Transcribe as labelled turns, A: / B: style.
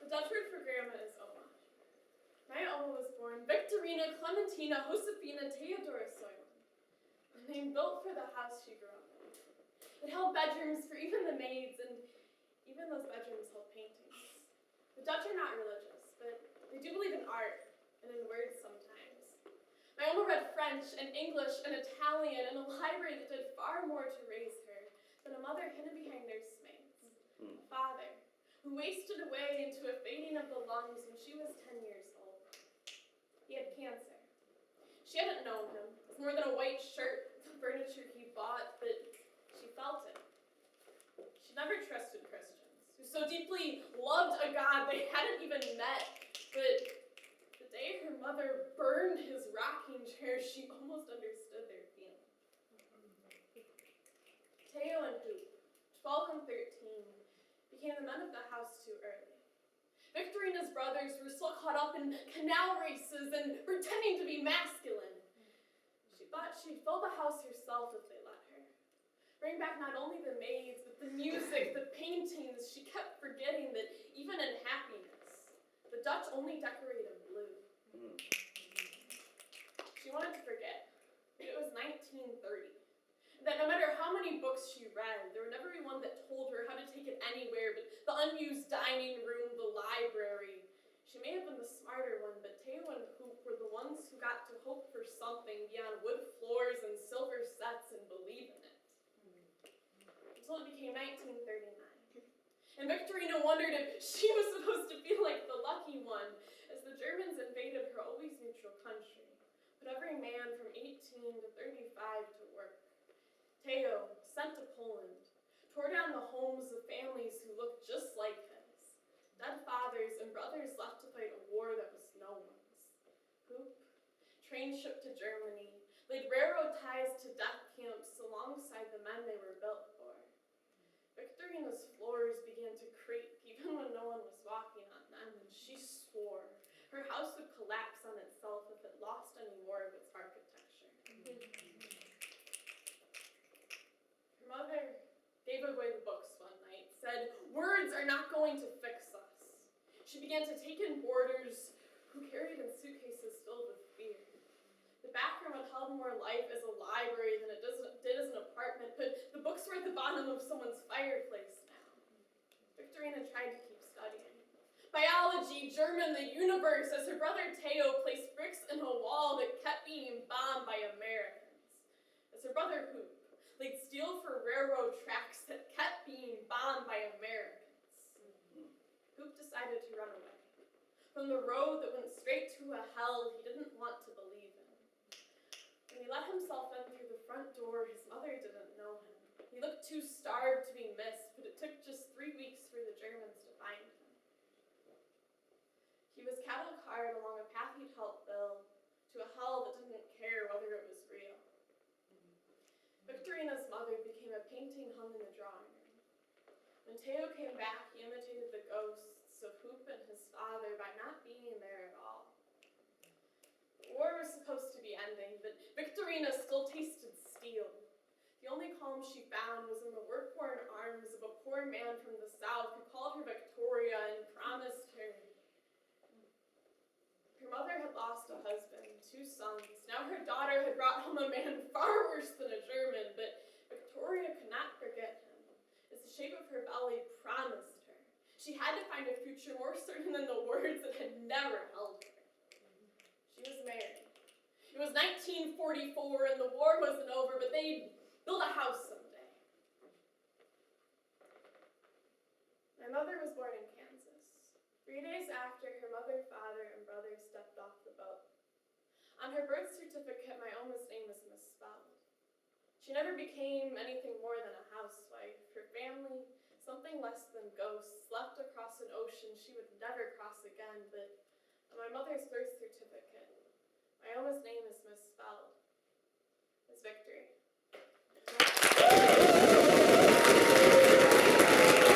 A: The Dutch word for grandma is Oma. My Oma was born Victorina Clementina Josefina Theodora Soyman, a name built for the house she grew up in. It held bedrooms for even the maids, and even those bedrooms held paintings. The Dutch are not religious, but they do believe in art and in words sometimes. My Oma read French and English and Italian in a library that did far more to raise her than a mother hidden behind nursemaids. A father who wasted away into a fading of the lungs when she was 10 years old. He had cancer. She hadn't known him. It was more than a white shirt, the furniture he bought, but she felt it. She never trusted Christians, who so deeply loved a God they hadn't even met, but the day her mother burned his rocking chair, she almost understood their feelings. Teo and Hoop, 12 and 13, became the men of the house too early. Victorina's brothers were still caught up in canal races and pretending to be masculine. She thought she'd fill the house herself if they let her. Bring back not only the maids, but the music, the paintings. She kept forgetting that even in happiness, the Dutch only decorate in blue. She wanted to forget, but it was 1930. That no matter how many books she read, there would never be one that told her how to take it anywhere but the unused dining room, the library. She may have been the smarter one, but Teo and Hoop were the ones who got to hope for something beyond wood floors and silver sets and believe in it. Until it became 1939. And Victorina wondered if she was supposed to feel like the lucky one as the Germans invaded her always neutral country, put every man from 18 to 35 to work. Teo, sent to Poland, tore down the homes of families who looked just like his. Dead fathers and brothers left to fight a war that was no one's. Hoop, train shipped to Germany, laid railroad ties to death camps alongside the men they were built for. Victorina's floors began to creak even when no one was walking on them, and she swore her house would collapse on itself if it lost any more of its architecture. Her mother gave away the books one night, said, "Words are not going to fix us." She began to take in boarders who carried in suitcases filled with fear. The back room had held more life as a library than it did as an apartment, but the books were at the bottom of someone's fireplace now. Victorina tried to keep studying. Biology, German, the universe, as her brother Teo placed bricks in a wall that kept being bombed by Americans. As her brother Hoop laid steel for railroad tracks that kept being bombed by Americans. Hoop decided to run away from the road that went straight to a hell he didn't want to believe in. When he let himself in through the front door, his mother didn't know him. He looked too starved to be missed, but it took just 3 weeks for the Germans to find him. He was cattle carted along a path he'd helped build to a hell that didn't care whether it was real. Victorina's mother became a painting hung in the drawing room. When Teo came back, he imitated the ghosts of Hoop and his father by not being there at all. The war was supposed to be ending, but Victorina still tasted steel. The only calm she found was in the work-worn arms of a poor man from the South who called her Victoria and promised her. Her mother had lost a husband, 2 sons. Now her daughter had brought home a man far worse than a German, but Victoria could not forget him, as the shape of her belly promised her. She had to find a future more certain than the words that had never held her. She was married. It was 1944 and the war wasn't over, but they'd build a house someday. My mother was born in Kansas. 3 days after, her mother, father, and brother stepped off the boat. On her birth certificate, my Oma's name was misspelled. She never became anything more than a housewife. Her family, something less than ghosts, left across an ocean she would never cross again, but on my mother's birth certificate, my Oma's name is misspelled. It's Victory.